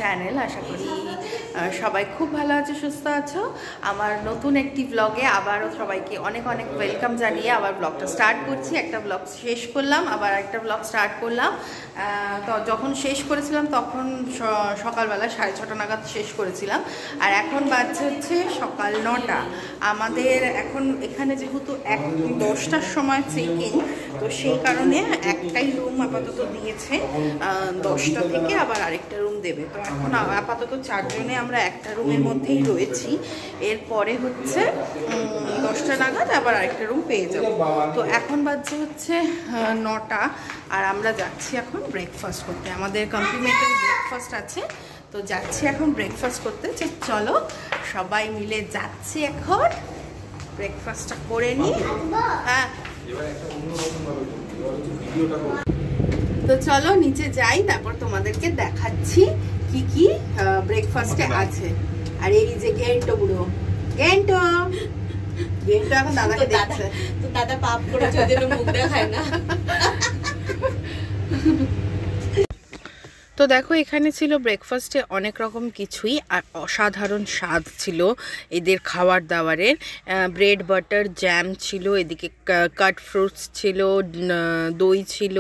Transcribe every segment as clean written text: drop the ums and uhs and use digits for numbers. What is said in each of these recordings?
Channel. আশা করি সবাই খুব ভালো আছো, সুস্থ আছো। আমার নতুন একটি ব্লগে আবারও সবাইকে অনেক অনেক ওয়েলকাম জানিয়ে আবার ব্লগটা স্টার্ট করছি। একটা ব্লগ শেষ করলাম, আবার একটা ব্লগ স্টার্ট করলাম। তো যখন শেষ করেছিলাম তখন সকালবেলা 6:30 নাগাদ শেষ করেছিলাম, আর এখন বাজছে হচ্ছে সকাল 9টা। আমাদের এখন এখানে যেহেতু 10টার সময় চেক ইন, তো সেই কারণে একটাই রুম আপাতত দিয়েছে, 10টা থেকে আবার আরেকটা রুম দেবে। তো এখন আপাতত 4 জনে আমরা একটা রুমের মধ্যেই রয়েছি। এরপরে হচ্ছে 10টা নাগাদ আবার আরেকটা রুম পেয়ে যাব। তো এখন বাজছে হচ্ছে 9টা, আর আমরা যাচ্ছি এখন ব্রেকফাস্ট করতে। আমাদের কমপ্লিমেন্টারি ব্রেকফাস্ট আছে, তো যাচ্ছি এখন ব্রেকফাস্ট করতে। চলো সবাই মিলে যাচ্ছি এখন ব্রেকফাস্টটা করে নিই। হ্যাঁ, তো চলো নিচে যাই, তারপর তোমাদেরকে দেখাচ্ছি কি কি ব্রেকফাস্টে আছে। আর এই যে গেন্টো বুড়ো, গেন্টো এখন দাদাকে দেখছে। তো দাদা পাপ করেছে, ওই জন্য মুখ দেখায় না। তো দেখো এখানে ছিল ব্রেকফাস্টে অনেক রকম কিছুই, আর অসাধারণ স্বাদ ছিল এদের খাবার দাবারের। ব্রেড বাটার জ্যাম ছিল, এদিকে কাট ফ্রুটস ছিল, দই ছিল,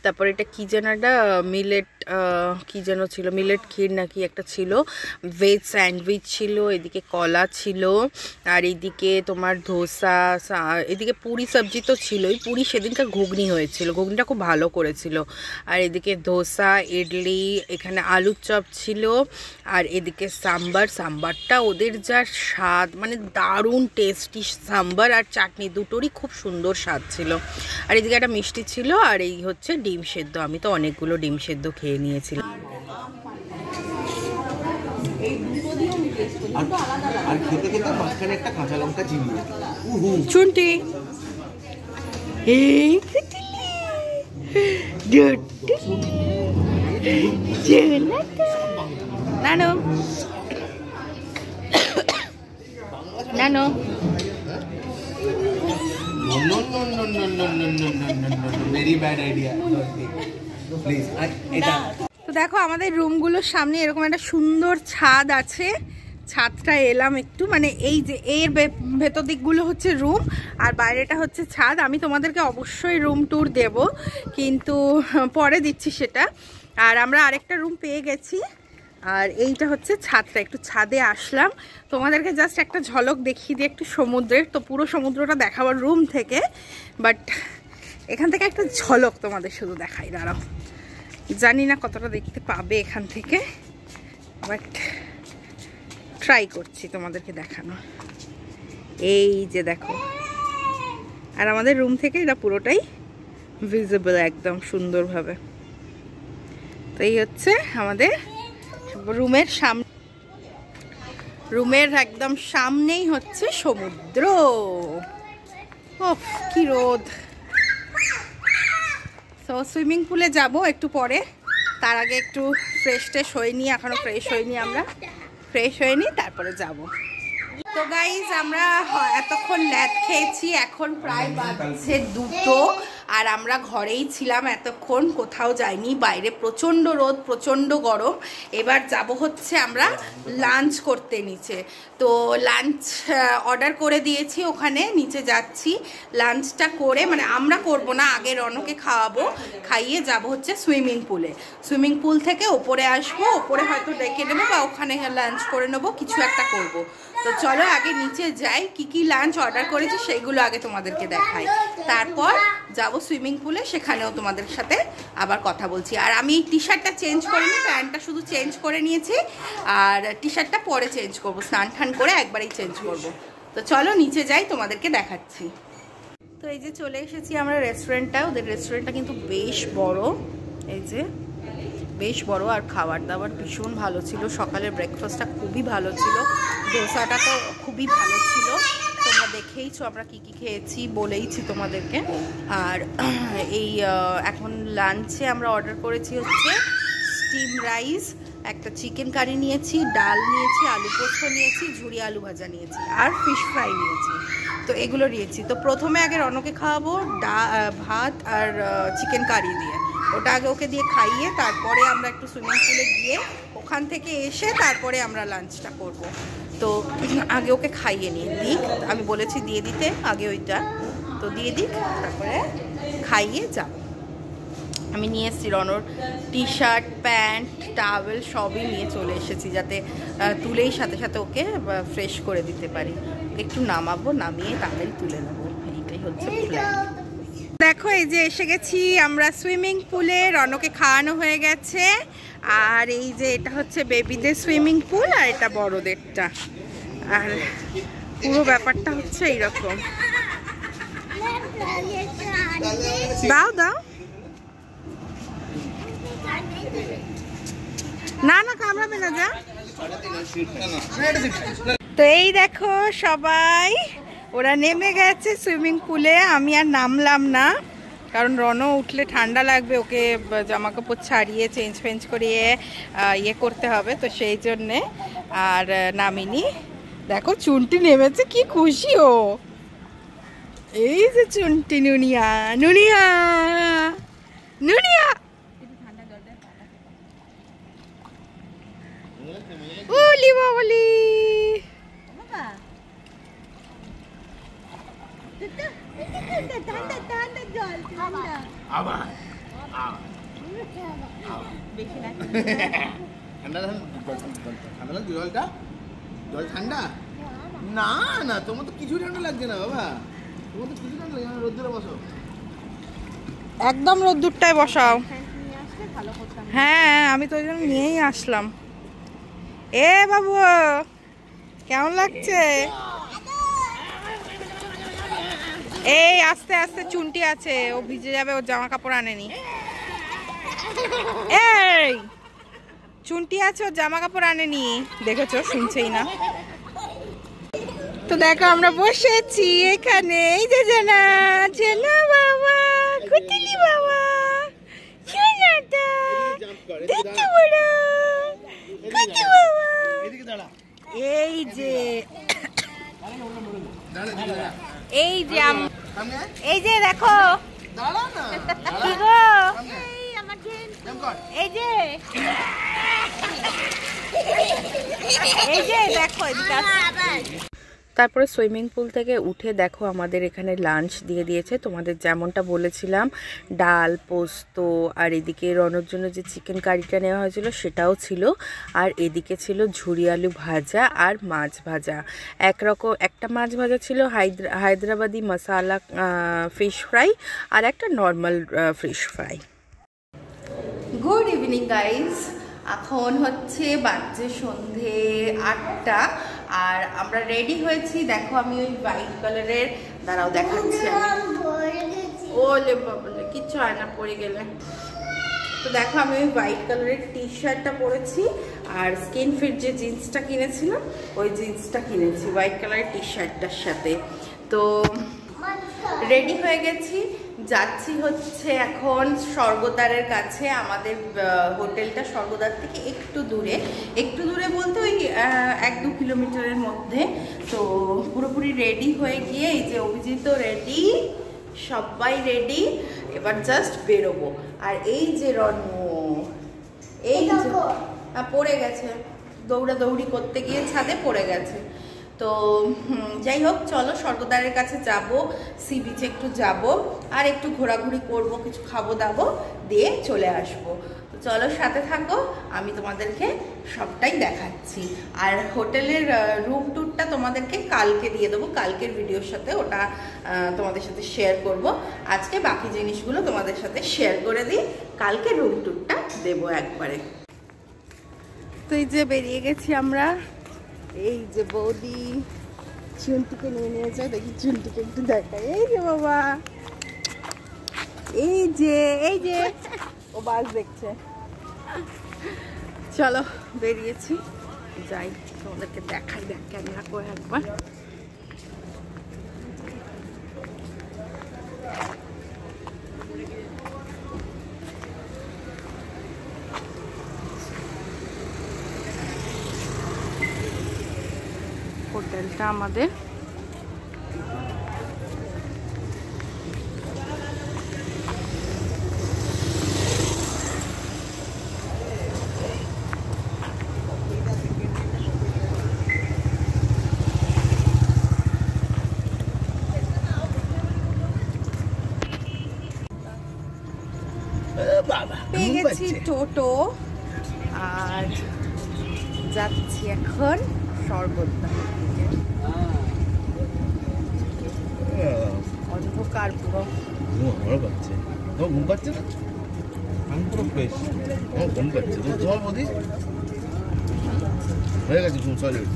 তারপর এটা কী যেন একটা মিলেট কী যেন ছিল, মিলেট ক্ষীর নাকি একটা ছিল, ভেজ স্যান্ডউইচ ছিল, এদিকে কলা ছিল, আর এইদিকে তোমার ধোসা, এদিকে পুরি সবজি তো ছিলই। পুরি সেদিনকার ঘুগনি হয়েছিল, ঘুগনিটা খুব ভালো করেছিল। আর এদিকে ধোসা, ইডলি, এখানে আলুর চপ ছিল, আর এদিকে সাম্বারটা ওদের যা স্বাদ, মানে দারুণ টেস্টি সাম্বার আর চাটনি দুটোরই খুব সুন্দর স্বাদ ছিল। আর এদিকে একটা মিষ্টি ছিল, আর এই হচ্ছে ডিম সেদ্ধ। আমি তো অনেকগুলো ডিম সেদ্ধ খেয়ে নিয়েছিলাম। আর খেতে খেতে মাঝখানে একটা কাঁচা লঙ্কা চিবিয়ে চুনটি নানো নানো ভেরি ব্যাড আইডিয়া প্লিজ। তো দেখো আমাদের রুমগুলোর সামনে এরকম একটা সুন্দর ছাদ আছে। ছাদটা এলাম একটু, মানে এই যে এর ভেতর দিকগুলো হচ্ছে রুম, আর বাইরেটা হচ্ছে ছাদ। আমি তোমাদেরকে অবশ্যই রুম ট্যুর দেব, কিন্তু পরে দিচ্ছি সেটা। আর আমরা আরেকটা রুম পেয়ে গেছি, আর এইটা হচ্ছে ছাদটা। একটু ছাদে আসলাম, তোমাদেরকে জাস্ট একটা ঝলক দেখিয়ে দিই একটু সমুদ্রের। তো পুরো সমুদ্রটা দেখাবার রুম থেকে, বাট এখান থেকে একটা ঝলক তোমাদের শুধু দেখাই, দাঁড়াও। জানি না কতটা দেখতে পাবে এখান থেকে, বাট ট্রাই করছি তোমাদেরকে দেখানো। এই যে দেখো, আর আমাদের রুম থেকে এটা পুরোটাই ভিজিবল একদম সুন্দরভাবে। তো এই হচ্ছে আমাদের রুমের সামনে, রুমের একদম সামনেই হচ্ছে সমুদ্র। ওফ কি রোদ। তো সুইমিং পুলে যাব একটু পরে, তার আগে একটু ফ্রেশ হয়ে নিই। এখনো ফ্রেশ হয়নি, আমরা ফ্রেশ হয়ে নিই তারপরে যাব। তো গাইজ আমরা এতক্ষণ ল্যাদ খেয়েছি, এখন প্রায় বাজছে 2টো, আর আমরা ঘরেই ছিলাম এতক্ষণ, কোথাও যাইনি। বাইরে প্রচণ্ড রোদ, প্রচণ্ড গরম। এবার যাব হচ্ছে আমরা লাঞ্চ করতে নিচে। তো লাঞ্চ অর্ডার করে দিয়েছি, ওখানে নিচে যাচ্ছি। লাঞ্চটা করে, মানে আমরা করব না, আগে রনকে খাওয়াবো, খাইয়ে যাব হচ্ছে সুইমিং পুলে। সুইমিং পুল থেকে ওপরে আসবো, ওপরে হয়তো ডেকে নেবো বা ওখানে লাঞ্চ করে নেবো, কিছু একটা করব। তো চলো আগে নিচে যাই, কি কি লাঞ্চ অর্ডার করেছি সেইগুলো আগে তোমাদেরকে দেখাই, তারপর যাব সুইমিং পুলে, সেখানেও তোমাদের সাথে আবার কথা বলছি। আর আমি টি শার্টটা চেঞ্জ করিনি, প্যান্টটা শুধু চেঞ্জ করে নিয়েছি, আর টি শার্টটা পরে চেঞ্জ করবো, স্নান টান করে একবারেই চেঞ্জ করব। তো চলো নিচে যাই, তোমাদেরকে দেখাচ্ছি। তো এই যে চলে এসেছি আমরা রেস্টুরেন্টটা। ওদের রেস্টুরেন্টটা কিন্তু বেশ বড়, এই যে বেশ বড়, আর খাবার দাবার ভীষণ ভালো ছিল। সকালের ব্রেকফাস্টটা খুবই ভালো ছিল, ধোসাটা তো খুবই ভালো ছিল, তোমরা দেখেইছো আমরা কি কি খেয়েছি, বলেইছি তোমাদেরকে। আর এই এখন লাঞ্চে আমরা অর্ডার করেছি হচ্ছে স্টিম রাইস, একটা চিকেন কারি নিয়েছি, ডাল নিয়েছি, আলু পোস্ত নিয়েছি, ঝুরি আলু ভাজা নিয়েছি, আর ফিশ ফ্রাই নিয়েছি। তো এগুলো নিয়েছি। তো প্রথমে আগে রনকে খাওয়াবো ভাত আর চিকেন কারি দিয়ে, ওটা আগে ওকে দিয়ে খাইয়ে তারপরে আমরা একটু সুইমিং পুলে গিয়ে ওখান থেকে এসে তারপরে আমরা লাঞ্চটা করব। তো আগে ওকে খাইয়ে নিই, দিক আমি বলেছি দিয়ে দিতে আগে ওইটা, তো দিয়ে দিক তারপরে খাইয়ে যাব। আমি নিয়ে এসেছি রনর টি শার্ট, প্যান্ট, টাওয়েল সবই নিয়ে চলে এসেছি, যাতে তুলেই সাথে সাথে ওকে ফ্রেশ করে দিতে পারি। একটু নামাবো, নামিয়ে তাড়াতাড়ি তুলে নেবো, এইটাই হচ্ছে প্ল্যান। দেখো এই যে এসে গেছি আমরা সুইমিং পুলে, রনকে খাওয়ানো হয়ে গেছে। আর এই যে এটা হচ্ছে বেবিদের সুইমিং পুল আর এটা বড়দেরটা। আর পুরো ব্যাপারটা হচ্ছে এইরকম। দাও দাও, না না কামড়াবে না, যা। তো এই দেখো সবাই ওরা নেমে গেছে সুইমিং পুলে। আমি আর নামলাম না, কারণ রনো উঠলে ঠান্ডা লাগবে, ওকে জামা কাপড় ছাড়িয়ে চেঞ্জ ফেঞ্জ করিয়ে ইয়ে করতে হবে, তো সেই জন্যে আর নামিনি। দেখো চুনটি নেমেছে, কি খুশি ও। এই যে চুনটি, নুনিয়া নুনিয়া নুনিয়া, উলি বাবলি। জল ঠান্ডা না, না তোমার তো কিছু ঠান্ডা লাগছে না বাবা, তোমার তো কিছু ঠান্ডা লাগছে না। রোদ্দুরে বসো, একদম রোদ্দুরটায় বসাও। হ্যাঁ আমি তো ওই জন্য নিয়েই আসলাম। এ বাবু কেমন লাগছে? এই আস্তে আস্তে, চুনটি আছে, ও ভিজে যাবে, ওর জামা কাপড় আনেনি। এই চুনটি আছে, ওর জামা কাপড় আনেনি, দেখেছো, শুনছেই না। তো দেখো আমরা বসেছি এখানে, এই যে জেনা জেনা বাবা, কুটিলি বাবা, সোনাটা দেখতে বড় কুটি বাবা। এই যে এই যে এই যে দেখো কি গো, এই যে এই যে দেখো। তারপরে সুইমিং পুল থেকে উঠে দেখো আমাদের এখানে লাঞ্চ দিয়ে দিয়েছে, তোমাদের যেমনটা বলেছিলাম, ডাল, পোস্ত, আর এদিকে রনর জন্য যে চিকেন কারিটা নেওয়া হয়েছিল সেটাও ছিল, আর এদিকে ছিল ঝুরি আলু ভাজা আর মাছ ভাজা। একরকম একটা মাছ ভাজা ছিল হায়দ্রাবাদি মশালা ফিশ ফ্রাই, আর একটা normal fish fry. Good evening guys, এখন হচ্ছে বাজে সন্ধে 8টা, আর আমরা রেডি হয়েছি। দেখো আমি ওই হোয়াইট কালারের, দাঁড়াও দেখাচ্ছি আমি, ওলে বাবলে কিচ্ছু হয় না পরে গেলে। তো দেখো আমি ওই হোয়াইট কালারের টি শার্টটা পরেছি, আর স্কিন ফিট যে জিন্সটা কিনেছিলাম ওই জিন্সটা কিনেছি হোয়াইট কালারের টি শার্টটার সাথে। তো রেডি হয়ে গেছি, যাচ্ছি হচ্ছে এখন স্বর্গদ্বারের কাছে। আমাদের হোটেলটা স্বর্গদ্বার থেকে একটু দূরে বলতে ওই 1-2 কিলোমিটারের মধ্যে। তো পুরোপুরি রেডি হয়ে গিয়ে, এই যে অভিজিৎ রেডি, সবাই রেডি, এবার জাস্ট বেরোবো। আর এই যে রনু, এই যে পড়ে গেছে, দৌড়াদৌড়ি করতে গিয়ে ছাদে পড়ে গেছে। তো যাই হোক, চলো স্বর্গদ্বারের কাছে যাব, সি বিচে একটু যাব, আর একটু ঘোরাঘুরি করব, কিছু খাবো দাবো, দিয়ে চলে আসব। তো চলো সাথে থাকো, আমি তোমাদেরকে সবটাই দেখাচ্ছি। আর হোটেলের রুম ট্যুরটা তোমাদেরকে কালকে দিয়ে দেবো, কালকের ভিডিওর সাথে ওটা তোমাদের সাথে শেয়ার করব। আজকে বাকি জিনিসগুলো তোমাদের সাথে শেয়ার করে দিই, কালকে রুম ট্যুরটা দেবো একবারে। তো এই যে বেরিয়ে গেছি আমরা, এই যে বৌদি চুনটিকে নিয়ে নিয়েছে, দেখি চুনটিকে একটু দেখাই। এই যে বাবা, এই যে ও বাস দেখছে। চলো বেরিয়েছি, যাই তোমাদেরকে দেখাই, দেখ ক্যামেরা করে একবার। হোটেলটা আমাদের, পেয়েছি টোটো আর যাচ্ছি এখন স্বর্গদ্বারের দিকে। অন্ধকার পুরো। আমারও পাচ্ছে, তোমার ঘুম পাচ্ছে না? আমি পুরো ফ্রেশ, আমার ঘুম পাচ্ছে। তোমার বৌদি হয়ে গেছে ঘুম, সলিড।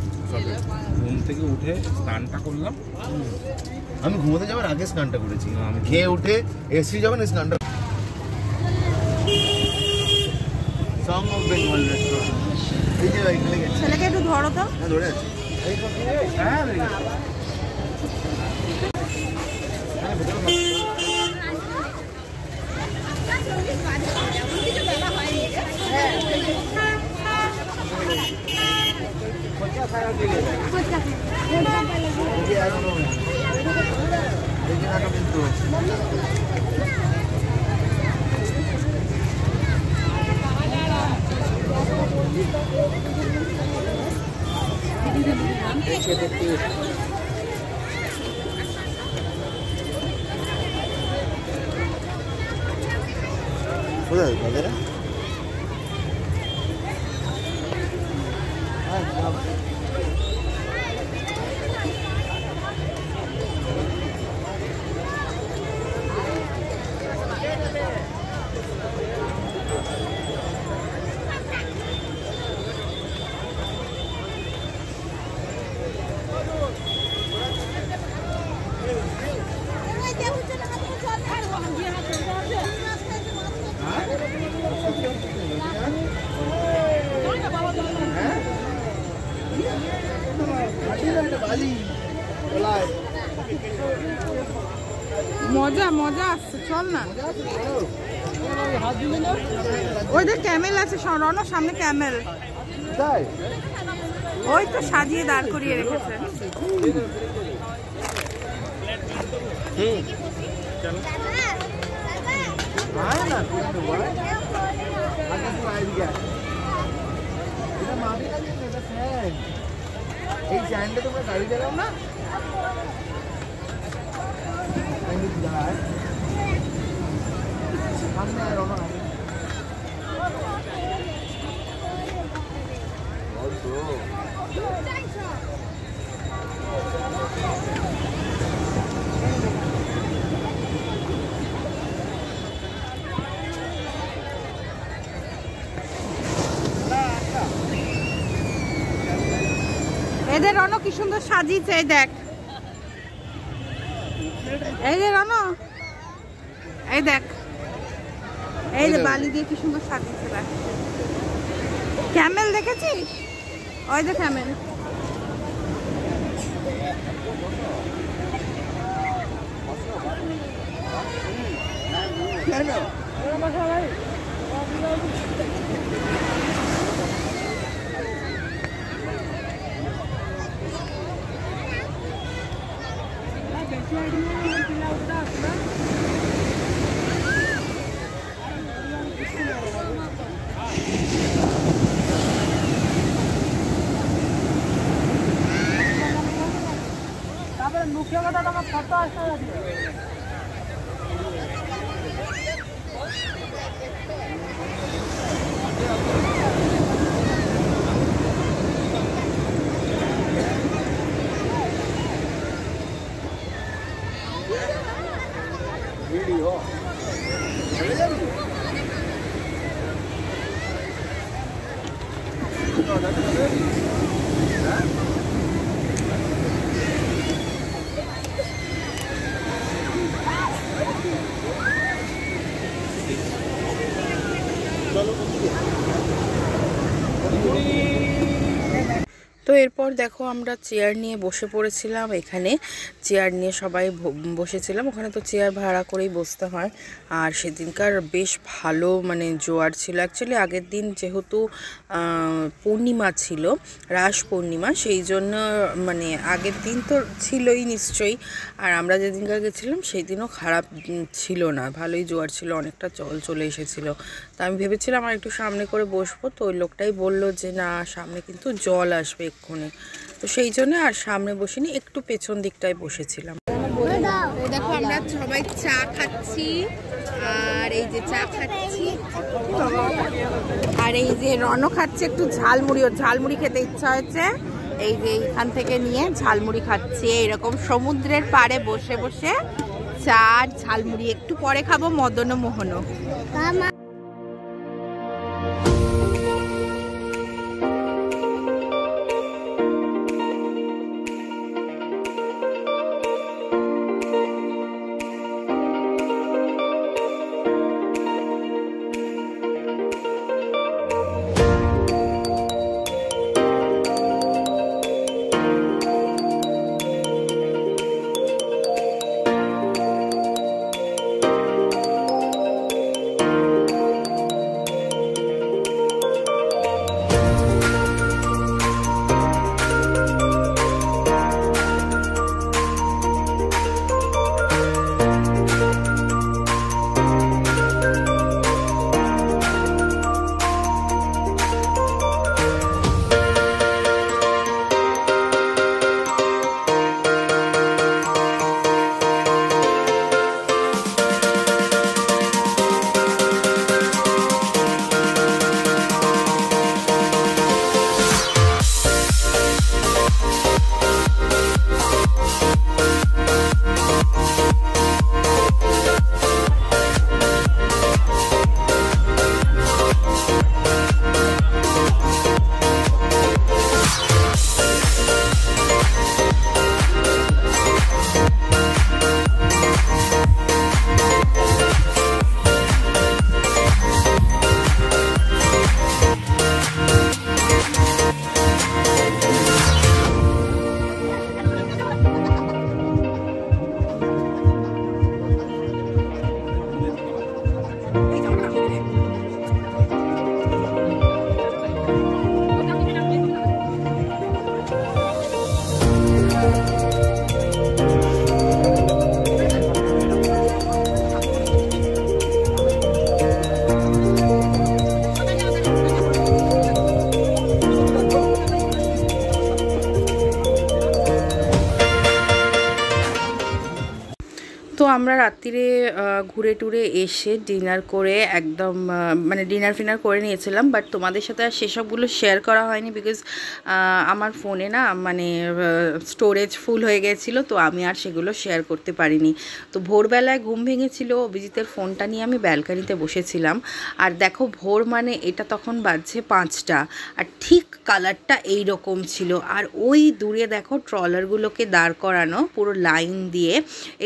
ঘুম থেকে উঠে স্নানটা করলাম। আমি ঘুমোতে যাওয়ার আগে স্নানটা করেছি, আমি খেয়ে উঠে এসছি যখন স্নানটা। সং অফ বেঙ্গল রেস্টুরেন্ট, এই যে এখানে গেছে। ছেলেকে একটু ধরো তো। হ্যাঁ ধরে আছি। হ্যাঁ কিন্তু কোথায় তাদের মজা মজা আসছে, চল না। ওই যে ক্যামেল আছে, রনো সামনে ক্যামেল, ওই তো সাজিয়ে দাঁড় করিয়ে রেখেছে। এই স্ট্যান্ডে তোমরা গাড়ি চালাও না? সামনে রওনা এদের রনো কি সুন্দর সাজিয়েছে, এই দেখ, এই যে রনো, এই দেখ, এই যে বালি দিয়ে কি সুন্দর সাজিয়েছে। দেখ ক্যামেল দেখেছিস, ওই যে ক্যামেল। তো এরপর দেখো আমরা চেয়ার নিয়ে বসে পড়েছিলাম, এখানে চেয়ার নিয়ে সবাই বসেছিলাম। ওখানে তো চেয়ার ভাড়া করেই বসতে হয়। আর সেদিনকার বেশ ভালো মানে জোয়ার ছিল। অ্যাকচুয়ালি আগের দিন যেহেতু পূর্ণিমা ছিল, রাস পূর্ণিমা, সেই জন্য মানে আগের দিন তো ছিলই নিশ্চয়ই। আর আমরা যেদিনকার গেছিলাম সেই দিনও খারাপ ছিল না, ভালোই জোয়ার ছিল, অনেকটা জল চলে এসেছিলো। তো আমি ভেবেছিলাম আর একটু সামনে করে বসবো, তো ওই লোকটাই বললো যে না, সামনে কিন্তু জল আসবে এক্ষুনি। তো সেই জন্য আর সামনে বসিনি, একটু পেছন দিকটায় বসেছিলাম। দেখো আমরা সবাই চা খাচ্ছি, আর এই যে চা খাচ্ছি, আর এই যে রনও খাচ্ছে একটু ঝালমুড়ি, ওর ঝালমুড়ি খেতে ইচ্ছা হয়েছে, এই যে এইখান থেকে নিয়ে ঝালমুড়ি খাচ্ছে এরকম সমুদ্রের পাড়ে বসে বসে চা আর ঝালমুড়ি। একটু পরে খাবো মদন ও মোহনও। তো আমরা রাত্রিরে ঘুরে টুরে এসে ডিনার করে একদম মানে ডিনার ফিনার করে নিয়েছিলাম, বাট তোমাদের সাথে আর সেসবগুলো শেয়ার করা হয়নি বিকজ আমার ফোনে না মানে স্টোরেজ ফুল হয়ে গেছিলো, তো আমি আর সেগুলো শেয়ার করতে পারিনি। তো ভোরবেলায় ঘুম ভেঙেছিল, অভিজিতের ফোনটা নিয়ে আমি ব্যালকানিতে বসেছিলাম, আর দেখো ভোর মানে এটা তখন বাজছে 5টা, আর ঠিক কালারটা এই রকম ছিল। আর ওই দূরে দেখো ট্রলারগুলোকে দাঁড় করানো পুরো লাইন দিয়ে,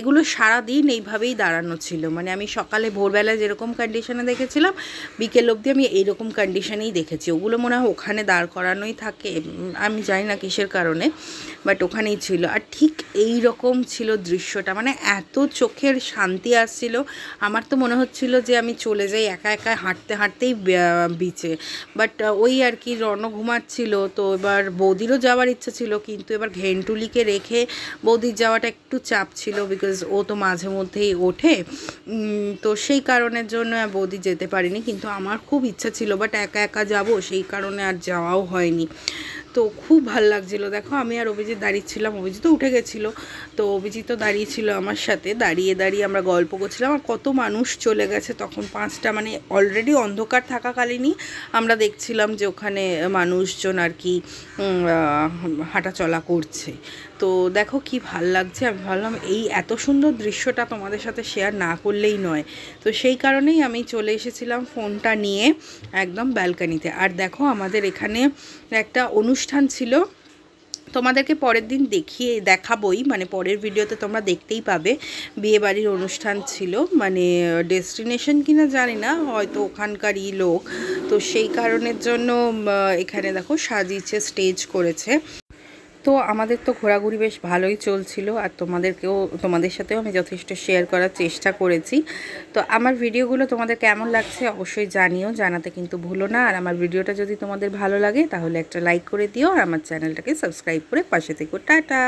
এগুলো সারা দিন এইভাবেই দাঁড়ানো ছিল। মানে আমি সকালে ভোরবেলায় যেরকম কন্ডিশনে দেখেছিলাম বিকেল অবধি আমি এইরকম কন্ডিশনেই দেখেছি। ওগুলো মনে হয় ওখানে দাঁড় করানোই থাকে, আমি জানি না কিসের কারণে, বাট ওখানেই ছিল। আর ঠিক এই রকম ছিল দৃশ্যটা, মানে এত চোখের শান্তি আসছিল, আমার তো মনে হচ্ছিল যে আমি চলে যাই একা একা হাঁটতে হাঁটতেই বিচে। বাট ওই আর কি রণ ঘুমাচ্ছিল, তো এবার বৌদিরও যাওয়ার ইচ্ছা ছিল, কিন্তু এবার ঘেন্টুলিকে রেখে বৌদির যাওয়াটা একটু চাপ ছিল বিকজ ও তো মাঝে মধ্যেই ওঠে, তো সেই কারণের জন্য বৌদি যেতে পারিনি। কিন্তু আমার খুব ইচ্ছা ছিল, বাট একা একা যাব সেই কারণে আর যাওয়াও হয়নি। তো খুব ভালো লাগছিলো। দেখো আমি আর অভিজিৎ দাঁড়িয়েছিলাম, অভিজিৎ তো উঠে গেছিলো, তো অভিজিৎ তো দাঁড়িয়েছিল আমার সাথে, দাঁড়িয়ে দাঁড়িয়ে আমরা গল্প করছিলাম। আর কত মানুষ চলে গেছে তখন 5টা, মানে অলরেডি অন্ধকার থাকাকালীনই আমরা দেখছিলাম যে ওখানে মানুষজন আর কি হাঁটাচলা করছে। তো দেখো কি ভাল লাগছে, আমি ভাবলাম এই এত সুন্দর দৃশ্যটা তোমাদের সাথে শেয়ার না করলেই নয়। তো সেই কারণেই আমি চলে এসেছিলাম ফোনটা নিয়ে একদম ব্যালকানিতে। আর দেখো আমাদের এখানে একটা অনুষ্ঠান ছিল, তোমাদেরকে পরের দিন দেখাবই, মানে পরের ভিডিওতে তোমরা দেখতেই পাবে। বিয়েবাড়ির অনুষ্ঠান ছিল, মানে ডেস্টিনেশন কিনা জানি না, হয়তো ওখানকারই লোক, তো সেই কারণের জন্য এখানে দেখো সাজিয়েছে, স্টেজ করেছে। তো আমাদের তো ঘোরাঘুরি বেশ ভালোই চলছিল, আর তোমাদের সাথেও আমি যথেষ্ট শেয়ার করার চেষ্টা করেছি। তো আমার ভিডিওগুলো তোমাদের কেমন লাগছে অবশ্যই জানিও, জানাতে কিন্তু ভুলো না। আর আমার ভিডিওটা যদি তোমাদের ভালো লাগে তাহলে একটা লাইক করে দিও, আর আমার চ্যানেলটাকে সাবস্ক্রাইব করে পাশে থেকো। টাটা।